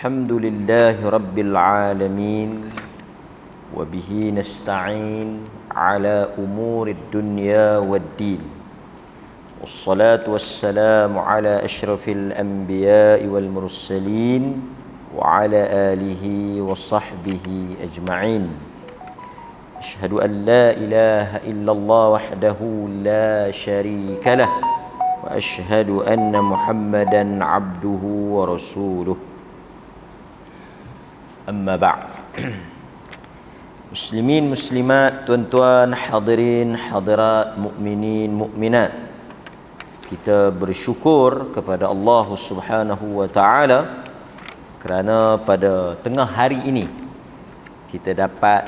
الحمد لله رب العالمين وبه نستعين على أمور الدنيا والدين والصلاة والسلام على أشرف الأنبياء والمرسلين وعلى آله وصحبه أجمعين. أشهد أن لا إله إلا الله وحده لا شريك له وأشهد أن محمدا عبده ورسوله. أما بعد. Muslimin, muslimat, tuan-tuan, hadirin, hadirat, mukminin, mukminat, kita bersyukur kepada Allah Subhanahu wa taala kerana pada tengah hari ini kita dapat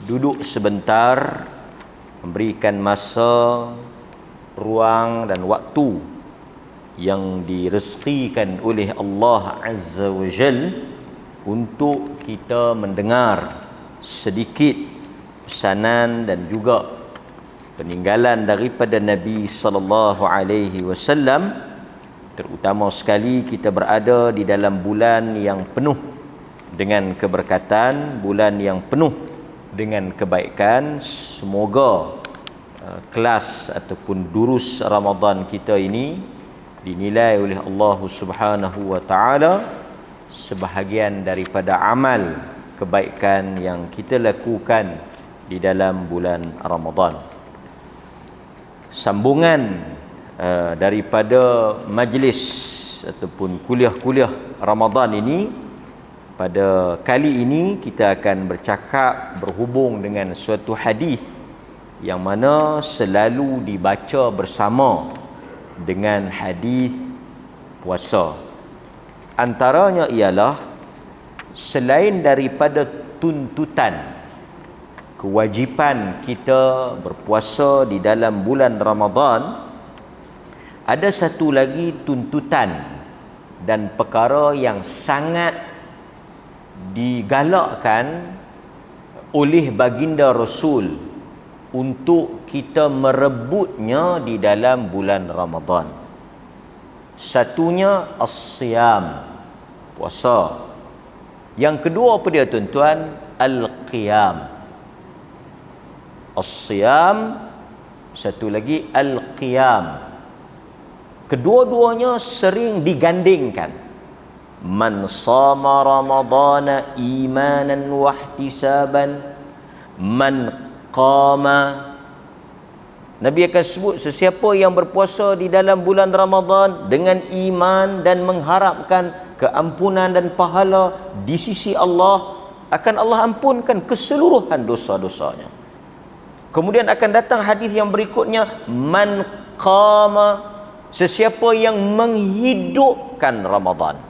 duduk sebentar, memberikan masa, ruang dan waktu yang direzekikan oleh Allah Azza wa Jal untuk kita mendengar sedikit pesanan dan juga peninggalan daripada Nabi sallallahu alaihi wasallam. Terutama sekali kita berada di dalam bulan yang penuh dengan keberkatan, bulan yang penuh dengan kebaikan. Semoga kelas ataupun durus Ramadan kita ini dinilai oleh Allah Subhanahu wa taala sebahagian daripada amal kebaikan yang kita lakukan di dalam bulan Ramadan. Sambungan daripada majlis ataupun kuliah-kuliah Ramadan ini, pada kali ini kita akan bercakap berhubung dengan suatu hadis yang mana selalu dibaca bersama dengan hadis puasa. Antaranya ialah selain daripada tuntutan kewajipan kita berpuasa di dalam bulan Ramadan, ada satu lagi tuntutan dan perkara yang sangat digalakkan oleh baginda Rasul untuk kita merebutnya di dalam bulan Ramadan. Satunya as-siyam, puasa. Yang kedua apa dia tuan-tuan? Al-qiyam. As-siyam, satu lagi al-qiyam. Kedua-duanya sering digandingkan. Man sama Ramadana imanan wa ihtisaban, man qama. Nabi akan sebut sesiapa yang berpuasa di dalam bulan Ramadan dengan iman dan mengharapkan keampunan dan pahala di sisi Allah, akan Allah ampunkan keseluruhan dosa-dosanya. Kemudian akan datang hadis yang berikutnya, man qama, sesiapa yang menghidupkan Ramadan.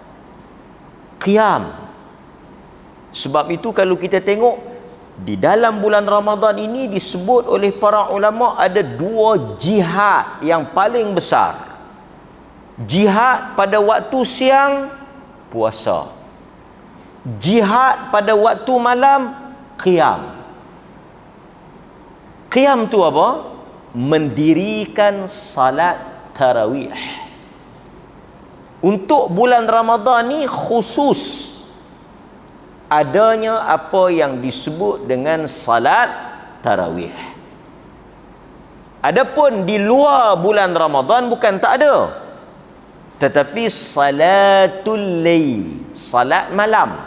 Qiyam. Sebab itu kalau kita tengok di dalam bulan Ramadan ini disebut oleh para ulama ada dua jihad yang paling besar. Jihad pada waktu siang, puasa. Jihad pada waktu malam, qiyam. Qiyam tu apa? Mendirikan salat tarawih. Untuk bulan Ramadan ni khusus adanya apa yang disebut dengan salat tarawih. Adapun di luar bulan Ramadan bukan tak ada, tetapi salatul lail, salat malam.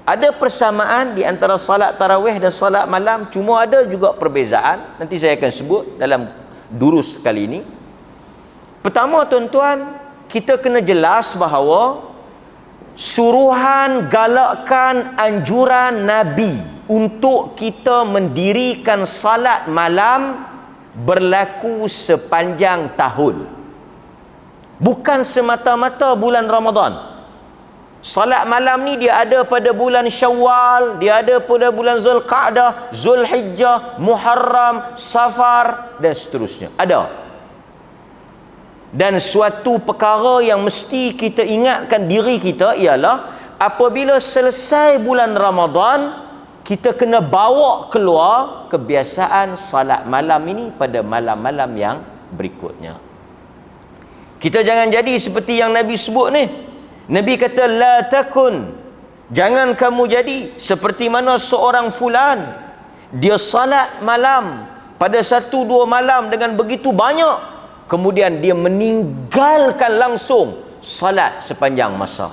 Ada persamaan di antara salat tarawih dan salat malam, cuma ada juga perbezaan. Nanti saya akan sebut dalam durus kali ini. Pertama tuan-tuan, kita kena jelas bahawa suruhan, galakkan, anjuran Nabi untuk kita mendirikan salat malam berlaku sepanjang tahun. Bukan semata-mata bulan Ramadan. Salat malam ni dia ada pada bulan Syawal, dia ada pada bulan Zulqa'dah, Zulhijjah, Muharram, Safar dan seterusnya. Ada. Dan suatu perkara yang mesti kita ingatkan diri kita ialah apabila selesai bulan Ramadan, kita kena bawa keluar kebiasaan salat malam ini pada malam-malam yang berikutnya. Kita jangan jadi seperti yang Nabi sebut ni. Nabi kata, la takun, jangan kamu jadi seperti mana seorang fulan, dia salat malam pada 1-2 malam dengan begitu banyak, kemudian dia meninggalkan langsung salat sepanjang masa.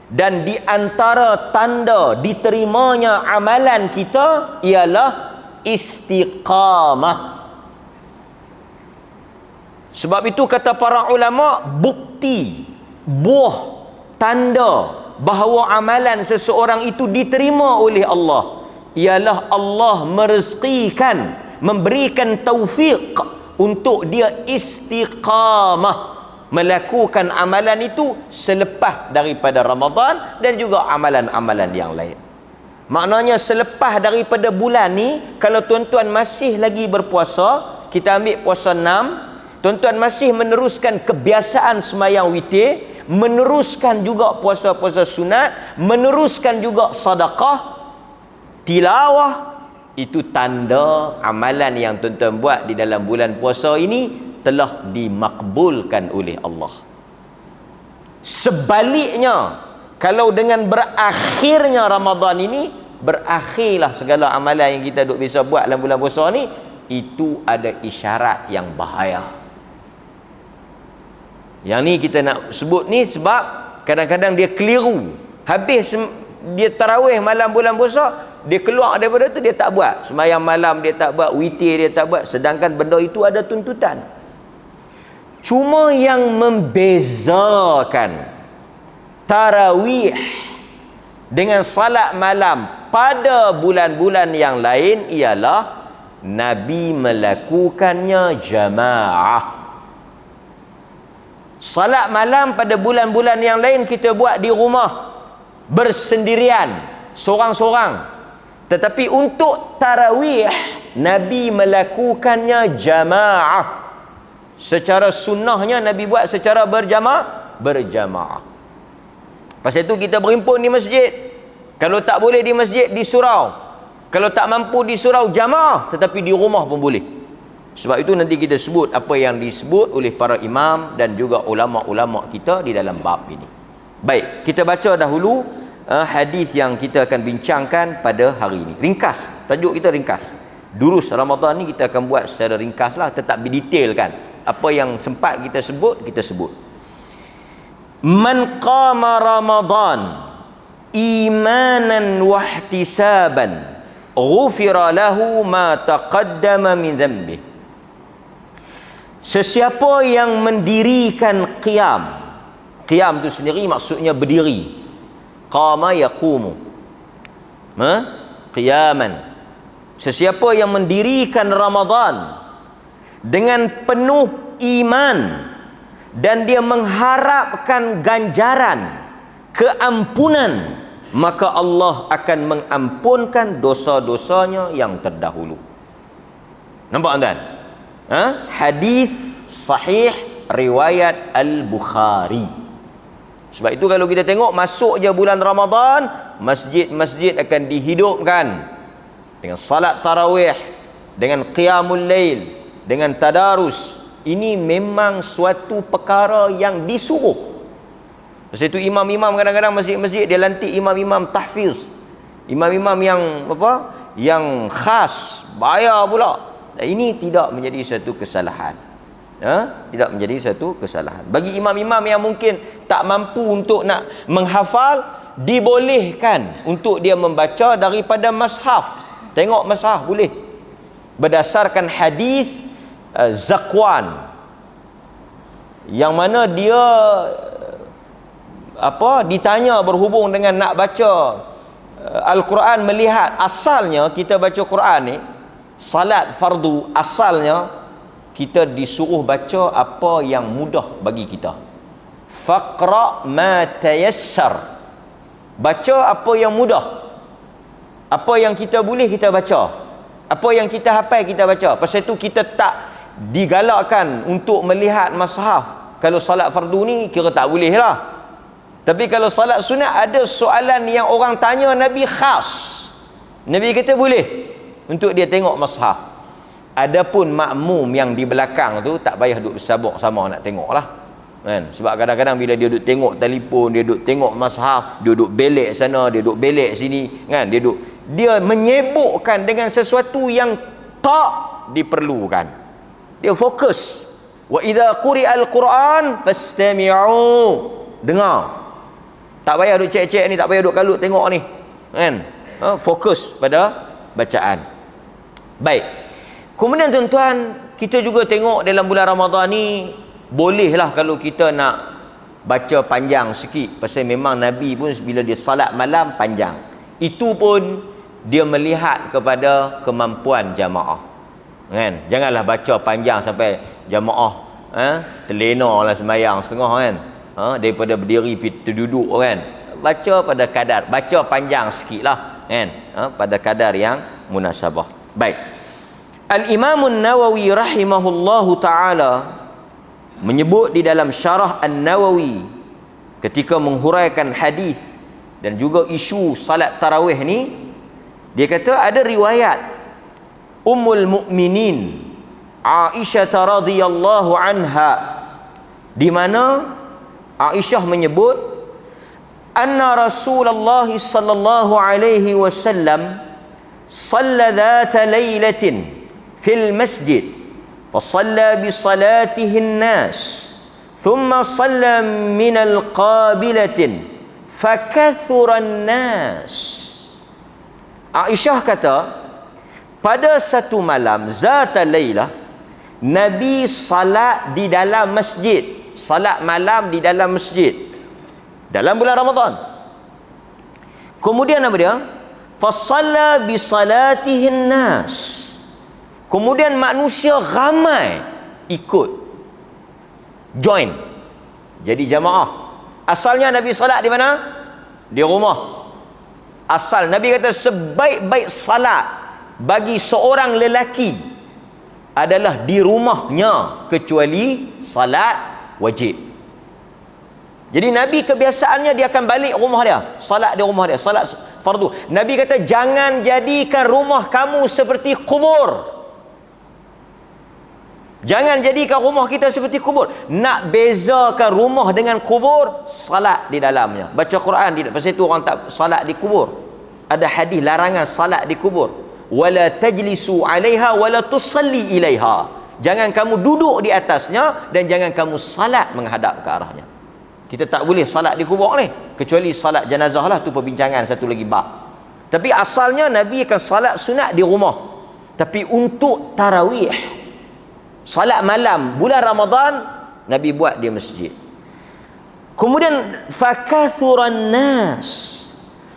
Dan di antara tanda diterimanya amalan kita ialah istiqamah. Sebab itu kata para ulama, bukti, buah, tanda bahawa amalan seseorang itu diterima oleh Allah ialah Allah merezekikan, memberikan taufik untuk dia istiqamah melakukan amalan itu selepas daripada Ramadan dan juga amalan-amalan yang lain. Maknanya selepas daripada bulan ni, kalau tuan-tuan masih lagi berpuasa, kita ambil puasa 6, tuan-tuan masih meneruskan kebiasaan sembahyang witir, meneruskan juga puasa-puasa sunat, meneruskan juga sedekah, tilawah, itu tanda amalan yang tuan-tuan buat di dalam bulan puasa ini telah dimakbulkan oleh Allah. Sebaliknya, kalau dengan berakhirnya Ramadan ini, berakhirlah segala amalan yang kita duk biasa buat dalam bulan puasa ni, itu ada isyarat yang bahaya. Yang ni kita nak sebut ni sebab kadang-kadang dia keliru. Habis dia tarawih malam bulan puasa, dia keluar daripada tu, dia tak buat sembahyang malam, dia tak buat witir, dia tak buat, sedangkan benda itu ada tuntutan. Cuma yang membezakan tarawih dengan salat malam pada bulan-bulan yang lain ialah Nabi melakukannya jamaah. Salat malam pada bulan-bulan yang lain kita buat di rumah bersendirian, seorang-seorang. Tetapi untuk tarawih Nabi melakukannya jamaah. Secara sunnahnya Nabi buat secara berjamaah. Pasal itu kita berhimpun di masjid. Kalau tak boleh di masjid, di surau. Kalau tak mampu di surau, jamaah. Tetapi di rumah pun boleh. Sebab itu nanti kita sebut apa yang disebut oleh para imam dan juga ulama-ulama kita di dalam bab ini. Baik, kita baca dahulu hadis yang kita akan bincangkan pada hari ini. Ringkas, tajuk kita ringkas. Durus Ramadan ni kita akan buat secara ringkas lah, tetap didetailkan. Apa yang sempat kita sebut, kita sebut. Man qama Ramadan imanan wa ihtisaban ghufira lahu ma taqaddama min dhanbi. Sesiapa yang mendirikan qiyam. Qiyam itu sendiri maksudnya berdiri. Qama yaqumu. Qiyaman. Sesiapa yang mendirikan Ramadan dengan penuh iman dan dia mengharapkan ganjaran, keampunan, maka Allah akan mengampunkan dosa-dosanya yang terdahulu. Nampak tuan? Hadis sahih riwayat Al-Bukhari. Sebab itu kalau kita tengok masuk je bulan Ramadan, masjid-masjid akan dihidupkan dengan salat tarawih, dengan qiyamul lail, dengan tadarus. Ini memang suatu perkara yang disuruh. Sebab itu imam-imam kadang-kadang masjid-masjid dia lantik imam-imam tahfiz, imam-imam yang yang khas, bayar pula. Ini tidak menjadi satu kesalahan. Tidak menjadi satu kesalahan. Bagi imam-imam yang mungkin tak mampu untuk nak menghafal, dibolehkan untuk dia membaca daripada mushaf. Tengok mushaf boleh. Berdasarkan hadis Zakwan, yang mana dia ditanya berhubung dengan nak baca Al-Quran, melihat asalnya kita baca Quran ni salat fardu, asalnya kita disuruh baca apa yang mudah bagi kita. Faqra ma tayassar, baca apa yang mudah, apa yang kita boleh kita baca, apa yang kita hafal kita baca. Pasal itu kita tak digalakkan untuk melihat mushaf. Kalau salat fardu ni kira tak boleh lah. Tapi kalau salat sunat ada soalan yang orang tanya Nabi khas, Nabi kata boleh untuk dia tengok mushaf. Adapun makmum yang di belakang tu tak payah duduk bersabak sama nak tengok lah. kan. Sebab kadang-kadang bila dia duduk tengok telefon, dia duduk tengok mushaf, dia duduk belek sana, dia duduk belek sini, kan, dia menyibukkan dengan sesuatu yang tak diperlukan. Dia fokus. Wa idza quri'al Quran fastami'u, dengar. Tak payah duk cek-cek ni, tak payah duk kalut tengok ni, kan. Fokus pada bacaan. Baik. Kemudian tuan-tuan, kita juga tengok dalam bulan Ramadan ni, bolehlah kalau kita nak baca panjang sikit, pasal memang Nabi pun bila dia salat malam panjang. Itu pun dia melihat kepada kemampuan jamaah, kan. Janganlah baca panjang sampai jamaah terlena lah sembahyang setengah, kan. Daripada berdiri terduduk, kan. Baca pada kadar, baca panjang sikit lah, kan. Pada kadar yang munasabah. Baik. Al-Imam An-Nawawi rahimahullahu ta'ala menyebut di dalam Syarah An-Nawawi ketika menghuraikan hadis dan juga isu salat tarawih ni, dia kata ada riwayat Ummul Mukminin Aisyah radhiyallahu anha, di mana Aisyah menyebut anna Rasulullah sallallahu alaihi wasallam shalla dhata lailatin fil masjid فصلى بصلاته الناس ثم صلى من القابلة فكثر الناس. Aisyah kata, pada satu malam zata lailah, Nabi salat di dalam masjid, salat malam di dalam masjid dalam bulan Ramadan. Kemudian apa dia? Fasalla bi salatihin nas. Kemudian manusia ramai ikut join jadi jamaah. Asalnya Nabi salat di mana? Di rumah. Asal Nabi kata sebaik-baik salat bagi seorang lelaki adalah di rumahnya, kecuali salat wajib. Jadi Nabi kebiasaannya dia akan balik rumah dia, salat di rumah dia, salat fardu. Nabi kata jangan jadikan rumah kamu seperti kubur. Jangan jadikan rumah kita seperti kubur. Nak bezakan rumah dengan kubur, salat di dalamnya, baca Quran di dalam. Pasal itu orang tak salat di kubur. Ada hadis larangan salat di kubur. Wala tajlisu 'alaiha wala tusalli ilaiha. Jangan kamu duduk di atasnya dan jangan kamu salat menghadap ke arahnya. Kita tak boleh salat di kubur ni, kecuali salat jenazah lah, tu perbincangan satu lagi bab. Tapi asalnya Nabi akan salat sunat di rumah. Tapi untuk tarawih, salat malam bulan Ramadan, Nabi buat di masjid. Kemudian fakathuran nas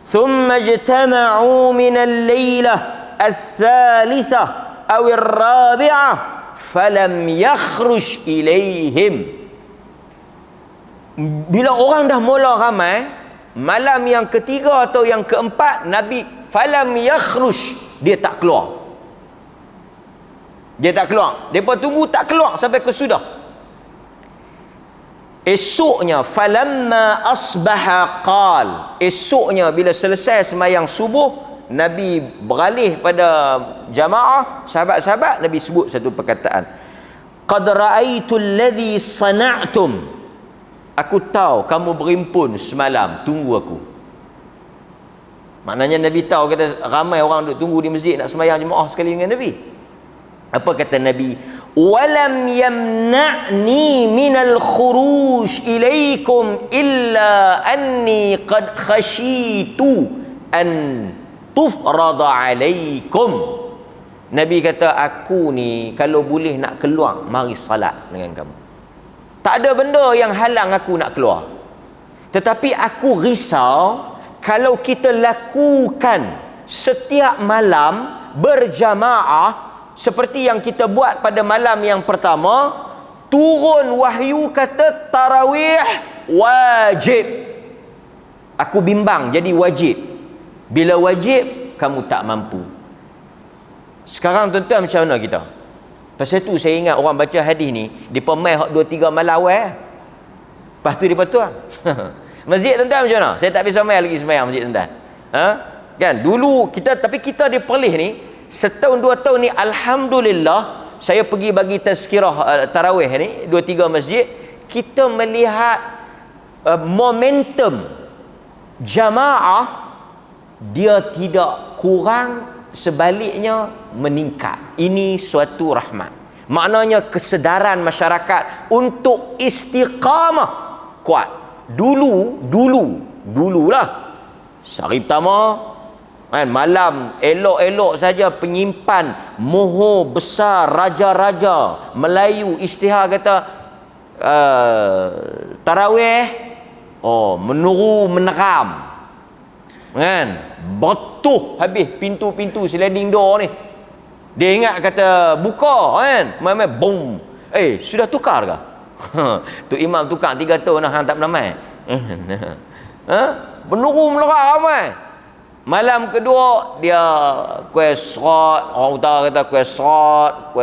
thumma ijtama'u min al-lailah al-thalithah aw ar-rabi'ah falam yakhruj ilaihim. Bila orang dah mula ramai, malam yang ketiga atau yang keempat, Nabi falam yakhruj, dia tak keluar. Dia tak keluar. Mereka tunggu tak keluar sampai kesudah. Esoknya falamma asbaha qal, esoknya bila selesai sembahyang subuh, Nabi beralih pada jamaah, sahabat-sahabat, Nabi sebut satu perkataan. Qad ra'aitu alladhi sana'tum. Aku tahu kamu berimpun semalam, tunggu aku. Maknanya Nabi tahu, kata ramai orang duduk tunggu di masjid nak sembahyang jemaah sekali dengan Nabi. Apa kata Nabi? Walam yamna'ni minal khuruj ilaikum illa anni qad khashitu an tufrada alaikum. Nabi kata, aku ni kalau boleh nak keluar, mari salat dengan kamu. Tak ada benda yang halang aku nak keluar. Tetapi aku risau kalau kita lakukan setiap malam berjamaah seperti yang kita buat pada malam yang pertama, turun wahyu kata tarawih wajib. Aku bimbang jadi wajib. Bila wajib, kamu tak mampu. Sekarang tuan-tuan macam mana kita? Pasal tu saya ingat orang baca hadis ni, dia pemai 2-3 malam awal. Lepas tu dia patut. Masjid tuan-tuan macam mana? Saya tak bisa mai lagi sembahyang masjid tuan-tuan. Kan dulu kita, tapi kita di Perlis ni setahun 2 tahun ni alhamdulillah, saya pergi bagi tazkirah tarawih ni 2-3 masjid, kita melihat momentum jamaah, dia tidak kurang, sebaliknya meningkat. Ini suatu rahmat. Maknanya kesedaran masyarakat untuk istiqamah kuat. Dululah sehari pertama kan, malam elok-elok saja penyimpan mohon besar raja-raja Melayu istihar kata tarawih, menuru meneram kan, betuh habis pintu-pintu sliding door ni. Dia ingat kata buka kan, main-main boom. Sudah tukar ke? Tu imam tukar 3 tahun dah, hang tak pernah main. Menuru meneram ramai. Malam kedua dia kuih serat, orang utara kata kuih serat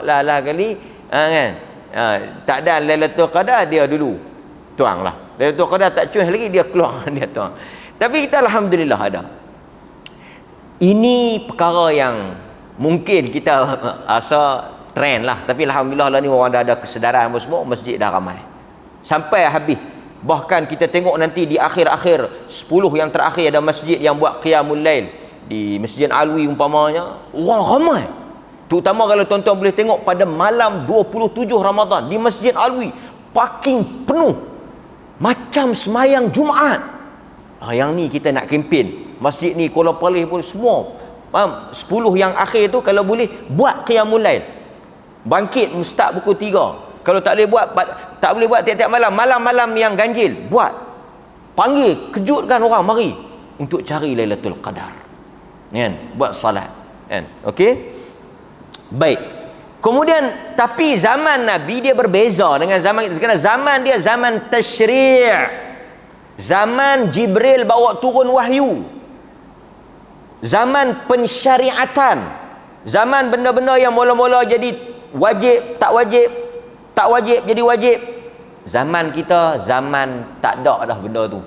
lah kali kan. Tak ada Lailatul Qadar, dia dulu tuang lah. Lailatul Qadar tak cuih lagi, dia keluar dia tuang. Tapi kita alhamdulillah ada. Ini perkara yang mungkin kita rasa trend lah, tapi alhamdulillah lah ni orang dah ada kesedaran semua, masjid dah ramai sampai habis. Bahkan kita tengok nanti di akhir-akhir 10 yang terakhir ada masjid yang buat qiyamul lail di Masjid Alwi umpamanya, orang ramai. Terutama kalau tuan-tuan boleh tengok pada malam 27 Ramadan di Masjid Alwi, parking penuh macam semayang Jumaat. Yang ni kita nak kempen. Masjid ni Kuala Perlis pun semua 10 yang akhir tu kalau boleh buat qiyamul lail. Bangkit start pukul 3. Kalau tak boleh buat, tak boleh buat tiap-tiap malam, malam-malam yang ganjil buat. Panggil, kejutkan orang mari untuk cari Lailatul Qadar. Kan? Buat salat. Kan? Okey? Baik. Kemudian tapi zaman Nabi dia berbeza dengan zaman kita. Kerana zaman dia zaman tasyri'. Zaman Jibril bawa turun wahyu. Zaman pensyariatan. Zaman benda-benda yang mula-mula jadi wajib, tak wajib, tak wajib jadi wajib. Zaman kita zaman tak ada dah benda tu.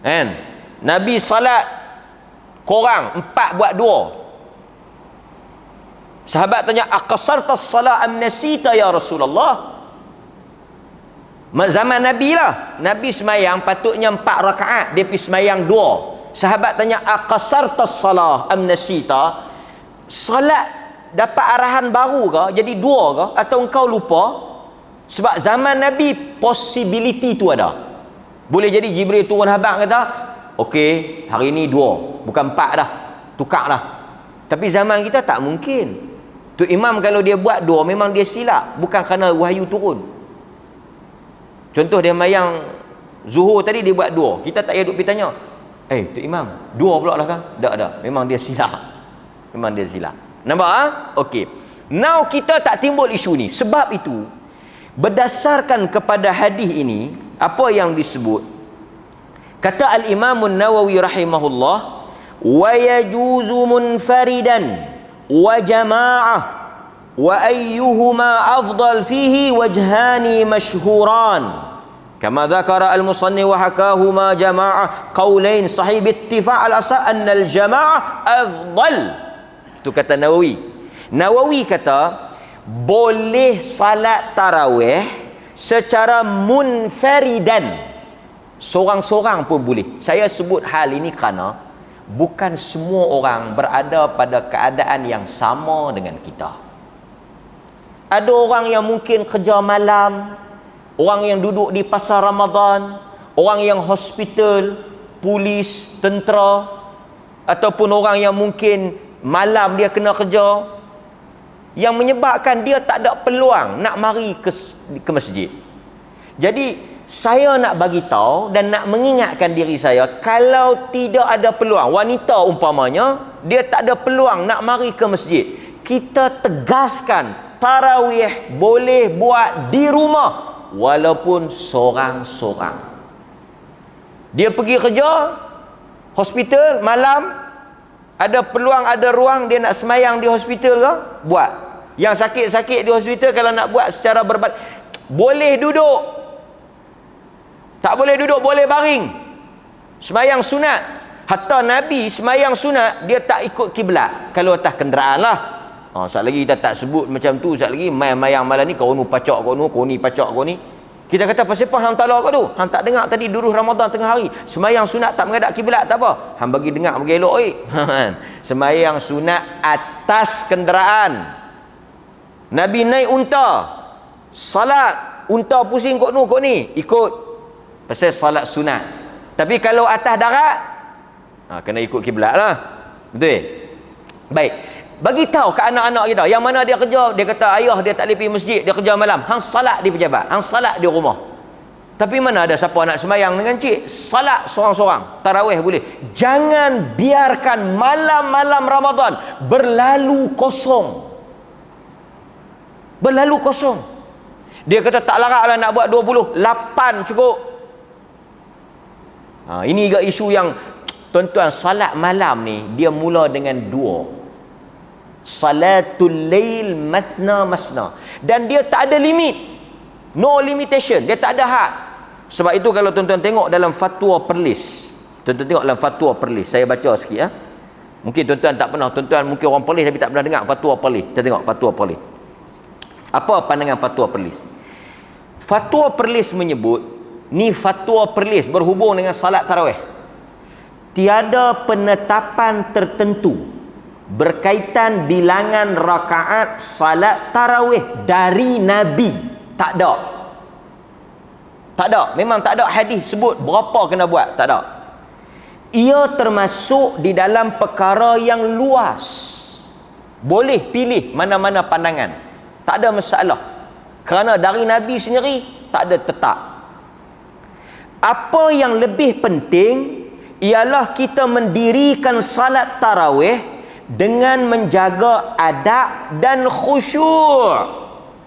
Kan? Nabi salat korang 4 buat 2. Sahabat tanya, aqasartas salat am nasita ya Rasulullah? Zaman Nabi lah. Nabi semayang patutnya 4 rakaat, dia pergi semayang 2. Sahabat tanya, aqasartas salah am nasita? Salat dapat arahan baru ke, jadi 2 ke, atau engkau lupa? Sebab zaman Nabi possibility tu ada. Boleh jadi Jibril turun habaq kata, okey, hari ni 2, bukan 4 dah, tukar dah. Tapi zaman kita tak mungkin. Tu imam kalau dia buat 2 memang dia silap, bukan kerana wahyu turun. Contoh dia mayang Zuhur tadi dia buat 2. Kita tak payah duk pergi tanya, tu imam 2 pula lah kan? Tak. Memang dia silap. Memang dia silap. Nampak? Okey. Now kita tak timbul isu ni. Sebab itu berdasarkan kepada hadis ini, apa yang disebut? Kata Al-Imam An-Nawawi rahimahullah, wa yajuzu munfaridan wa jama'ah wa ayyuhuma afdal fihi wajhani mashhuran kama dzakara al-musannif wa hakahuma jama'ah qaulain sahih bittifaq al-asal anna al-jama'ah afdal. Tu kata Nawawi. Nawawi kata boleh salat tarawih secara munfaridan, seorang-seorang pun boleh. Saya sebut hal ini kerana bukan semua orang berada pada keadaan yang sama dengan kita. Ada orang yang mungkin kerja malam, orang yang duduk di pasar Ramadan, orang yang hospital, polis, tentera, ataupun orang yang mungkin malam dia kena kerja, yang menyebabkan dia tak ada peluang nak mari ke masjid. Jadi saya nak bagi tahu dan nak mengingatkan diri saya, kalau tidak ada peluang, wanita umpamanya dia tak ada peluang nak mari ke masjid, kita tegaskan tarawih boleh buat di rumah walaupun seorang-seorang. Dia pergi kerja hospital malam, ada peluang, ada ruang dia nak semayang di hospital ke, buat. Yang sakit-sakit di hospital kalau nak buat secara boleh duduk, tak boleh duduk, boleh baring, semayang sunat. Hatta Nabi semayang sunat dia tak ikut kiblat kalau atas kenderaan lah. Sat lagi kita tak sebut macam tu, sat lagi mayang malam ni kau nu pacak kau ni pacak kau ni. Kita kata pasal apa hang tak lawa kau tu? Hang tak dengar tadi duruh Ramadan tengah hari. Semayang sunat tak menghadap kiblat tak apa. Hang bagi dengar bagi elok Semayang sunat atas kenderaan. Nabi naik unta. Salat unta pusing kau ni, ikut. Pasal salat sunat. Tapi kalau atas darat, kena ikut kiblat lah. Betul? Baik. Bagi tahu ke anak-anak kita yang mana dia kerja, dia kata ayah dia tak boleh pergi masjid, dia kerja malam. Hang salat di pejabat, hang salat di rumah. Tapi mana ada siapa nak semayang dengan cik? Salat seorang-seorang, tarawih boleh. Jangan biarkan malam-malam Ramadan berlalu kosong. Berlalu kosong. Dia kata tak larat lah nak buat 20, 8 cukup. Ini juga isu yang tuan-tuan, salat malam ni dia mula dengan 2. Salatul lail mathna masna, dan dia tak ada limit, no limitation, dia tak ada had. Sebab itu kalau tuan-tuan tengok dalam fatwa Perlis, tuan-tuan tengok dalam fatwa Perlis, saya baca sikit mungkin tuan-tuan tak pernah, tuan-tuan mungkin orang Perlis tapi tak pernah dengar fatwa Perlis. Kita tengok fatwa Perlis. Apa pandangan fatwa Perlis? Fatwa Perlis menyebut, ni fatwa Perlis berhubung dengan salat tarawih, tiada penetapan tertentu berkaitan bilangan rakaat salat tarawih dari Nabi. Tak ada. Tak ada. Memang tak ada hadis sebut berapa kena buat. Tak ada. Ia termasuk di dalam perkara yang luas. Boleh pilih mana-mana pandangan. Tak ada masalah. Kerana dari Nabi sendiri tak ada tetap. Apa yang lebih penting ialah kita mendirikan salat tarawih dengan menjaga adab dan khusyuk.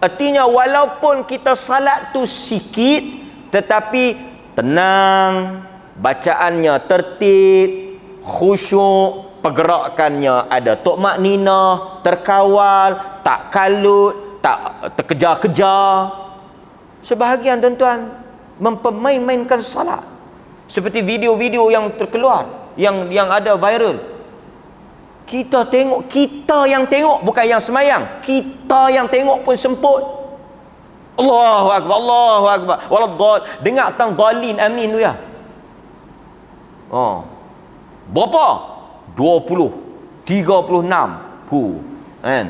Artinya walaupun kita salat tu sikit, tetapi tenang, bacaannya tertib, khusyuk, pergerakannya ada tumakninah, terkawal, tak kalut, tak terkejar-kejar. Sebahagian tuan-tuan mempermain-mainkan salat, seperti video-video yang terkeluar, yang ada viral. Kita tengok, kita yang tengok, bukan yang semayang, kita yang tengok pun semput. Allahu Akbar, Allahu Akbar, waladdal. Dengar tentang dalin amin tu ya. Berapa? 20, 36 kan?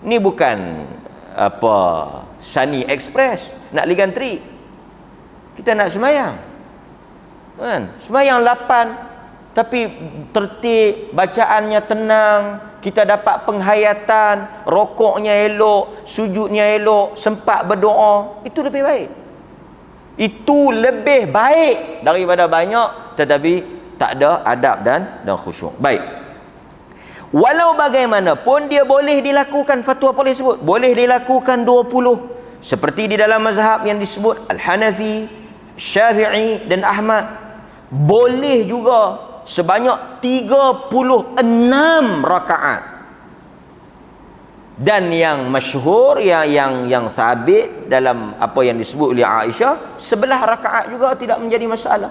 Ni bukan apa Sunny Express nak ligan tri. Kita nak semayang kan? Semayang 8 tapi tertib, bacaannya tenang, kita dapat penghayatan, rokoknya elok, sujudnya elok, sempat berdoa. Itu lebih baik. Itu lebih baik daripada banyak tetapi tak ada adab dan khusyuk. Baik. Walau bagaimanapun dia boleh dilakukan, fatwa boleh sebut, boleh dilakukan 20. Seperti di dalam mazhab yang disebut Al-Hanafi, Syafi'i dan Ahmad. Boleh juga sebanyak 36 rakaat. Dan yang masyhur, yang sabit dalam apa yang disebut oleh Aisyah, 11 rakaat juga tidak menjadi masalah.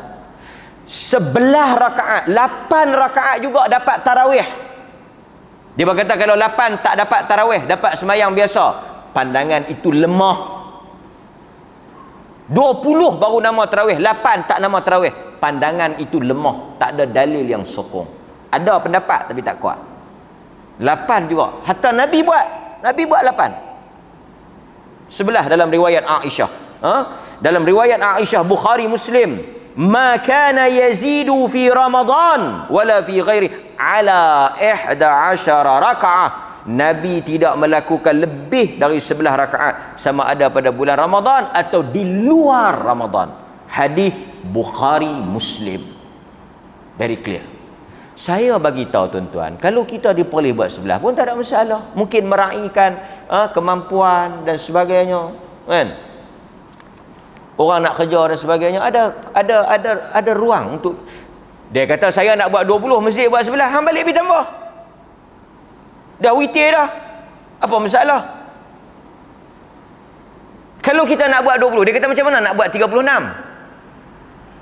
11 rakaat, 8 rakaat juga dapat tarawih. Dia berkata kalau 8 tak dapat tarawih, dapat semayang biasa, pandangan itu lemah. 20 baru nama tarawih, 8 tak nama tarawih, pandangan itu lemah, tak ada dalil yang sokong. Ada pendapat tapi tak kuat. 8 juga, hatta Nabi buat 8. Sebelah dalam riwayat Aisyah, dalam riwayat Aisyah Bukhari Muslim, ma kana yazidu fi Ramadan wala fi ghairi ala 11 rakaah. Nabi tidak melakukan lebih dari 11 rakaat, sama ada pada bulan Ramadan atau di luar Ramadan. Hadis Bukhari Muslim, very clear. Saya bagi tahu tuan-tuan, kalau kita diperoleh buat 11 pun tak ada masalah. Mungkin meraihkan kemampuan dan sebagainya, kan? Orang nak kerja dan sebagainya, ada ruang untuk. Dia kata saya nak buat 20, masjid buat 11, hang balik pergi tambah. Dah witir dah. Apa masalah? Kalau kita nak buat 20, dia kata macam mana nak buat 36?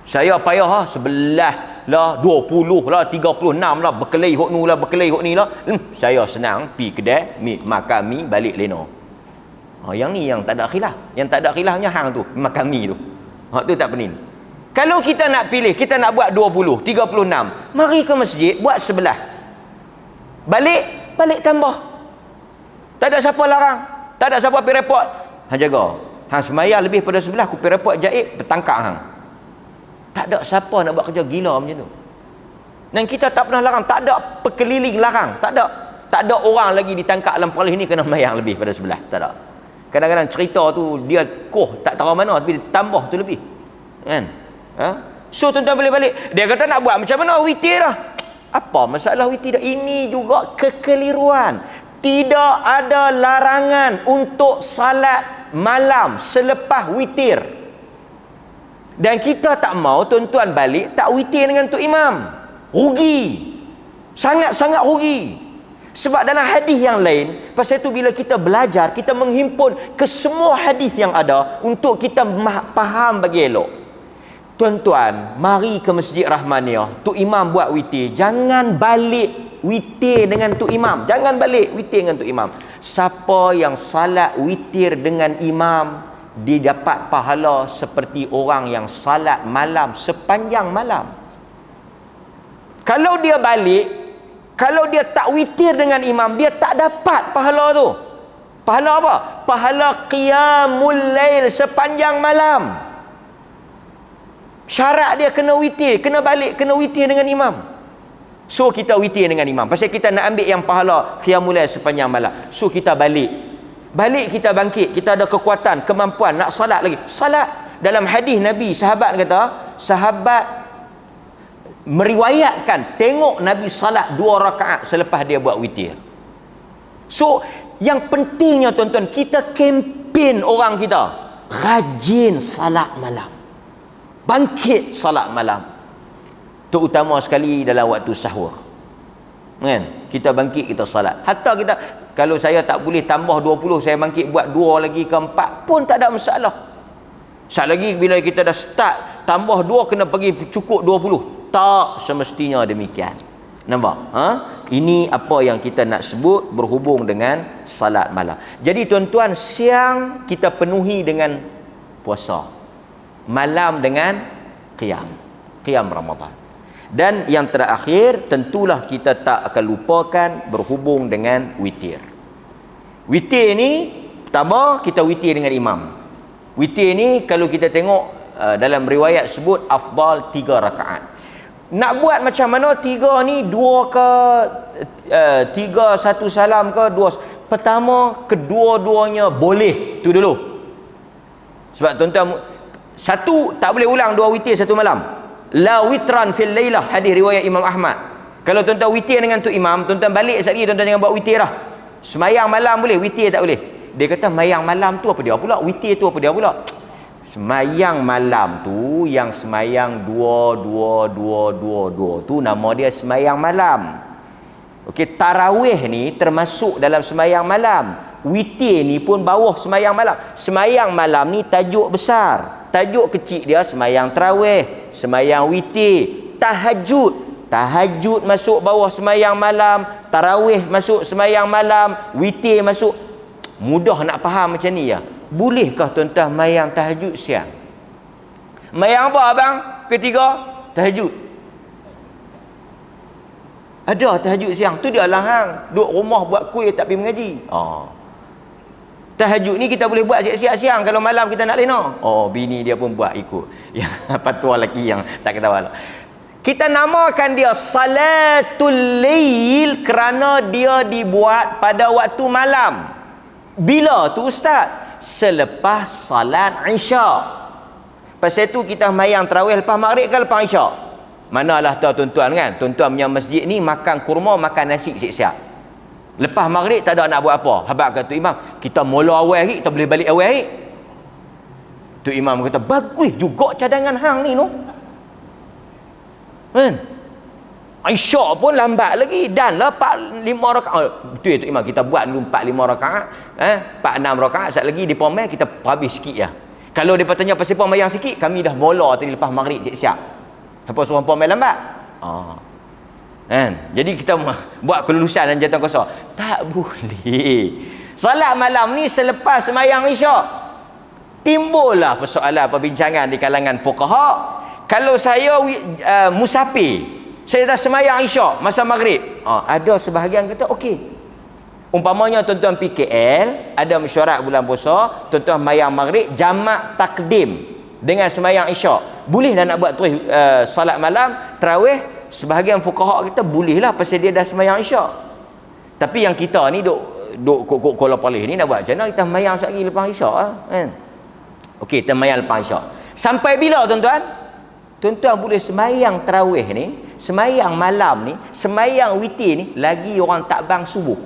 Saya payah sebelah lah 20 lah 36 lah berkelahi hok nu lah berkelahi hok ni lah. Saya senang pi kedai makan mi balik leno. Yang ni yang tak ada khilaf. Yang tak ada khilafnya hang tu makan mi tu. Hak tu tak pening. Kalau kita nak pilih, kita nak buat 20, 36, mari ke masjid buat sebelah. Balik tambah. Tak ada siapa larang. Tak ada siapa pergi repot. Hang jaga. Hang semayang lebih pada sebelah, aku pergi repot jahit, bertangkap hang. Tak ada siapa nak buat kerja gila macam tu. Dan kita tak pernah larang. Tak ada perkeliling larang. Tak ada. Tak ada orang lagi ditangkap dalam polis ni kena mayang lebih pada sebelah. Tak ada. Kadang-kadang cerita tu dia tak tahu mana tapi dia tambah tu lebih. Kan? So tuan-tuan boleh balik. Dia kata nak buat macam mana? Witir lah. Apa masalah witir? Ini juga kekeliruan. Tidak ada larangan untuk salat malam selepas witir. Dan kita tak mau tuan-tuan balik tak witir dengan Tok Imam. Rugi. Sangat-sangat rugi. Sebab dalam hadis yang lain, pasal itu bila kita belajar, kita menghimpun ke semua hadis yang ada untuk kita faham bagi elok. Tuan-tuan, mari ke Masjid Rahmaniah. Tok Imam buat witir. Jangan balik witir dengan Tok Imam. Jangan balik witir dengan Tok Imam. Siapa yang salat witir dengan imam, dia dapat pahala seperti orang yang salat malam sepanjang malam. Kalau dia balik, kalau dia tak witir dengan imam, dia tak dapat pahala tu. Pahala apa? Pahala qiyamul lail sepanjang malam. Syarat dia kena witir, kena balik, kena witir dengan imam. So kita witir dengan imam. Pasal kita nak ambil yang pahala qiyamul lail sepanjang malam. So kita balik. Balik kita bangkit, kita ada kekuatan, kemampuan nak salat lagi. Salat. Dalam hadis Nabi, sahabat kata, sahabat meriwayatkan tengok Nabi salat 2 rakaat selepas dia buat witir. So, yang pentingnya tuan-tuan, kita kempen orang kita rajin salat malam. Bangkit salat malam. Terutama sekali dalam waktu sahur. Kan? Kita bangkit, kita salat. Hatta kita, kalau saya tak boleh tambah 20, saya bangkit buat 2 lagi ke 4 pun tak ada masalah. Sekali lagi bila kita dah start tambah 2 kena pergi cukup 20. Tak semestinya demikian. Nampak? Ini apa yang kita nak sebut berhubung dengan salat malam. Jadi tuan-tuan, siang kita penuhi dengan puasa. Malam dengan qiyam Ramadan. Dan yang terakhir, tentulah kita tak akan lupakan berhubung dengan witir. Witir ni, pertama kita witir dengan imam. Witir ni kalau kita tengok dalam riwayat sebut afdal 3 rakaat. Nak buat macam mana 3 ni, 2 ke 3 1 salam ke 2. Pertama, kedua-duanya boleh. Tu dulu. Sebab tuan-tuan, satu tak boleh ulang 2 witir satu malam. La witran fil lailah, hadis riwayat Imam Ahmad. Kalau tuan-tuan witir dengan Tok Imam, tuan-tuan balik sekali, tuan-tuan jangan buat witir lah. Semayang malam boleh, witir tak boleh. Dia kata mayang malam tu apa dia pula? Witir tu apa dia pula? Semayang malam tu yang semayang 2 tu nama dia semayang malam. Okey, tarawih ni termasuk dalam semayang malam. Witir ni pun bawah semayang malam. Semayang malam ni tajuk besar. Tajuk kecil dia semayang tarawih, semayang witir, tahajud. Tahajud masuk bawah semayang malam, tarawih masuk semayang malam, witir masuk. Mudah nak faham macam ni ya. Bolehkah tuan-tuan mayang tahajud siang? Mayang apa abang? Ketiga, tahajud. Ada tahajud siang. Tu dia lah hang. Duduk rumah buat kuih tak pergi mengaji. Tahajud ni kita boleh buat siap-siap siang kalau malam kita nak lena. Bini dia pun buat ikut. Yang patua lelaki yang tak ketawa. Kita namakan dia salatul lail kerana dia dibuat pada waktu malam. Bila tu ustaz? Selepas salat Isya. Pasal tu kita mayang tarawih lepas maghrib ke lepas Isya? Manalah tahu tuan-tuan kan? Tuan-tuan punya masjid ni makan kurma, makan nasi siap-siap. Lepas maghrib tak ada nak buat apa. Habaq kata Imam, kita mula awal hari, kita boleh balik awal hari. Tu Imam kata, bagus juga cadangan hang ni no. Kan? Isyak pun lambat lagi. Dan lah 4-5 rakaat. Betul tu Imam, kita buat dulu 4-5 rakaat. 4-6 rakaat. Sekejap lagi di pomel kita habis sikit je. Kalau dia tanya pasal pomayang sikit, kami dah mula tadi lepas maghrib siap-siap. Apa suruh hangpa main lambat? Kan? Jadi kita buat kelulusan dan jantan kosong. Tak boleh. Salat malam ni selepas sembahyang Isyak. Timbullah persoalan perbincangan di kalangan fuqaha. Kalau saya musafir, saya dah sembahyang Isyak masa maghrib. Ada sebahagian kata okey. Umpamanya tuan-tuan PKL ada mesyuarat bulan puasa, tuan-tuan sembahyang maghrib jamak takdim dengan sembahyang Isyak. Boleh dah nak buat terus salat malam tarawih. Sebahagian fuqaha kita bolehlah pasal dia dah sembahyang Isyak. Tapi yang kita ni duk Kuala Palih ni nak buat macam mana? Kita sembahyang sekejap lagi lepas Isyak kan. Okey, kita sembahyang lepas Isyak. Sampai bila tuan-tuan? Tuan-tuan boleh sembahyang tarawih ni, sembahyang malam ni, sembahyang witir ni lagi orang tak bang subuh.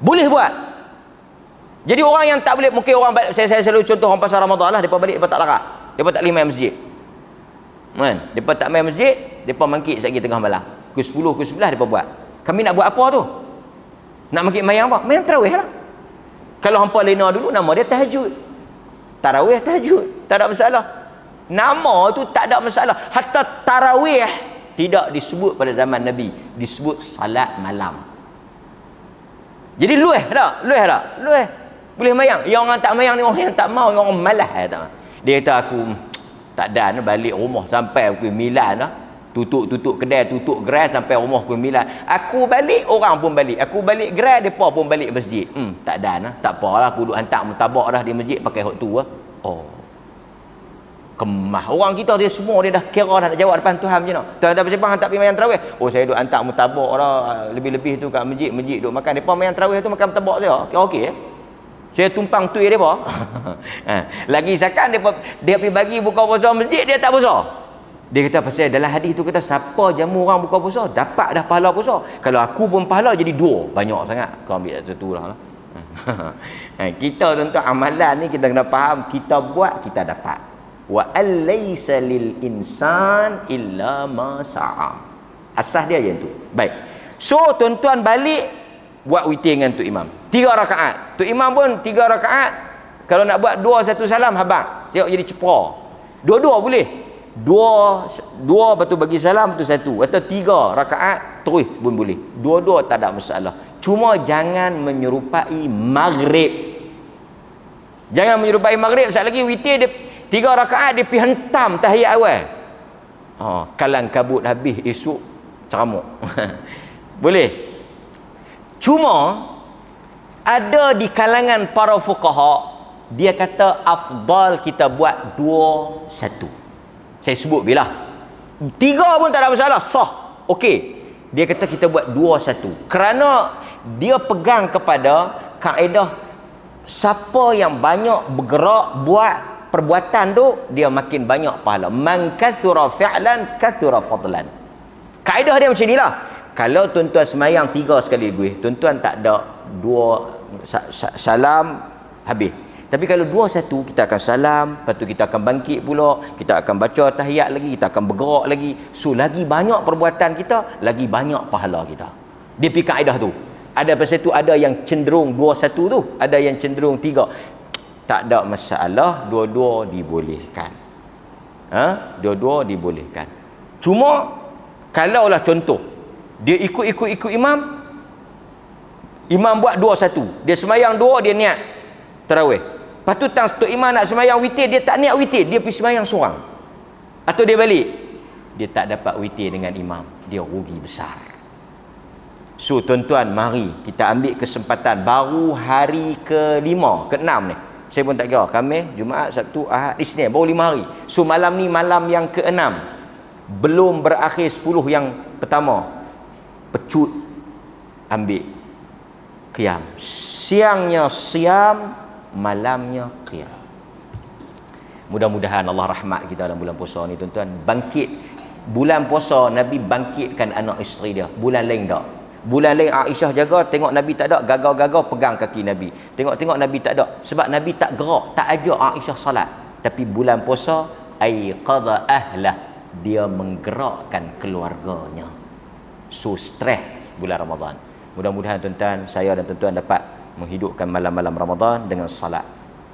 Boleh buat. Jadi orang yang tak boleh, mungkin orang saya selalu contoh orang pasal Ramadan lah, depa balik depa tak larat. Depa tak boleh main masjid. Kan? Depa tak main masjid, depa mangkit sekejap tengah malam. Pukul 10, pukul 11 depa buat. Kami nak buat apa tu? Nak mangkit mayang apa? Main tarawih lah. Kalau hangpa lena dulu nama dia tahajud. Tarawih tahajud, tak ada masalah. Nama tu tak ada masalah. Hatta tarawih tidak disebut pada zaman Nabi, disebut salat malam. Jadi lueh tak? Lueh. Boleh mayang. Yang orang tak mayang ni orang yang tak mau, orang malas tak. Dia kata aku tak dan balik rumah sampai pukul 9 dah. Tutup kedai, tutup gerai sampai rumah pukul 9. Aku balik, orang pun balik. Aku balik gerai, depa pun balik masjid. Tak dan lah. Tak apalah, aku duduk hantar mutabak dah di masjid pakai hak tu lah. Kemah. Orang kita dia semua dia dah kira dah nak jawab depan Tuhan macam mana. Tuhan tak bercakap hantar pergi mayang tarawih. Saya duduk hantar mutabak dah. Lebih-lebih tu kat masjid duduk makan. Depa mayang tarawih tu makan mutabak saya. Kira okey Saya tumpang tui depa. Lagi sakan dia pergi bagi buka puasa masjid dia tak puasa. Dia kata pasal dalam hadis tu kata siapa jamu orang buka puasa dapat dah pahala puasa. Kalau aku pun pahala jadi 2, banyak sangat. Kau ambil satu lah. Kita tuan-tuan amalan ni kita kena faham, kita buat kita dapat. Wa alaysa lil insan illa ma sa'a. Asas dia yang tu. Baik. So tuan-tuan balik buat witir dengan Tok Imam. 3 rakaat. Tok Imam pun 3 rakaat. Kalau nak buat 2 1 salam habaq. Siap jadi cepra. Dua-dua boleh. 2 lepas tu bagi salam lepas tu 1 atau 3 rakaat terus pun boleh. Dua-dua tak ada masalah. Cuma jangan menyerupai maghrib. Jangan menyerupai maghrib. Sekali lagi witir dia 3 rakaat dia pergi hentam tahiyat awal. Kalang kabut habis esok ceramuk. Boleh. Cuma ada di kalangan para fuqaha dia kata afdal kita buat 2 1. Saya sebut bila 3 pun tak ada masalah, sah. Okey. Dia kata kita buat 2 1. Kerana dia pegang kepada kaedah siapa yang banyak bergerak buat perbuatan tu dia makin banyak pahala. Man kathura fi'lan kathura fadlan. Kaedah dia macam inilah. Kalau tuan-tuan semayang 3 sekali gue, tuan-tuan tak ada 2 salam habis. Tapi kalau 2 1 kita akan salam, lepas tu kita akan bangkit pula, kita akan baca tahiyat lagi, kita akan bergerak lagi. So lagi banyak perbuatan kita, lagi banyak pahala kita. Dia pergi kaedah tu. Ada pasal tu ada yang cenderung 2 1 tu, ada yang cenderung 3. Tak ada masalah, dua-dua dibolehkan. Dua-dua dibolehkan. Cuma kalaulah contoh dia ikut imam buat 2 1. Dia semayang 2, dia niat tarawih. Lepas tu Tok Imam nak semayang witir, dia tak niat witir, dia pergi semayang seorang. Atau dia balik. Dia tak dapat witir dengan imam. Dia rugi besar. So tuan-tuan, mari kita ambil kesempatan baru hari ke-5, ke-6 ni. Saya pun tak kira. Khamis, Jumaat, Sabtu, Ahad, Isnin. Baru 5 hari. So malam ni malam yang ke-6. Belum berakhir 10 yang pertama. Pecut. Ambil. Qiyam. Siangnya siam. Malamnya qiyam. Mudah-mudahan Allah rahmat kita dalam bulan puasa ni tuan-tuan. Bangkit. Bulan puasa Nabi bangkitkan anak isteri dia. Bulan lain tak. Bulan lain Aisyah jaga, tengok Nabi tak ada, gagal-gagal pegang kaki Nabi. Tengok-tengok Nabi tak ada. Sebab Nabi tak gerak, tak ajak Aisyah salat. Tapi bulan puasa, aiqadha ahlah, dia menggerakkan keluarganya. So stres bulan Ramadan. Mudah-mudahan tuan-tuan, saya dan tuan-tuan dapat menghidupkan malam-malam Ramadan dengan salat.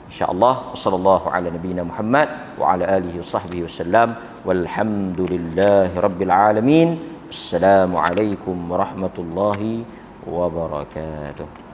Insyaallah sallallahu ala nabiyina Muhammad wa ala alihi wasahbihi wasallam walhamdulillahi rabbil alamin. Assalamualaikum warahmatullahi wabarakatuh.